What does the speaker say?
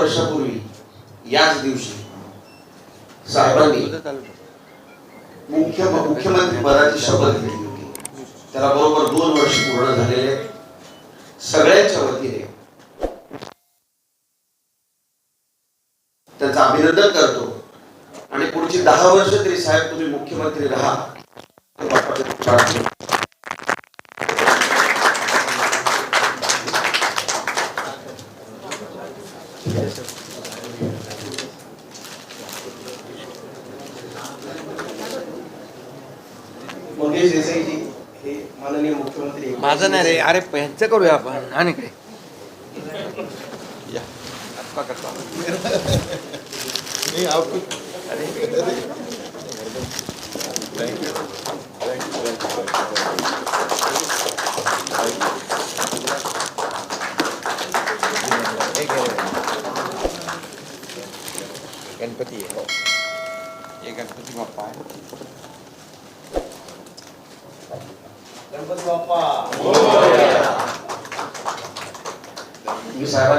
वर्षापूर्वी याच दिवशी साहेबांनी मुख्यमंत्री पदाची शपथ घेतली होती. त्याला बरोबर 2 वर्ष पूर्ण झालेले. सगळ्यांच्या वतीने त्यांचं अभिनंदन करतो आणि पुढची 10 वर्ष तरी साहेब तुम्ही मुख्यमंत्री राहा. मंगेश देसाईजी हे माननीय मुख्यमंत्री. माझं नाही रे, अरे ह्यांचं करूया आपण. आणि काय या आपका करता नहीं आपको अरे थैंक यू गणपती आहे. हे गणपती बाप्पा आहे. गणपती बाप्पा. मी साहेबांना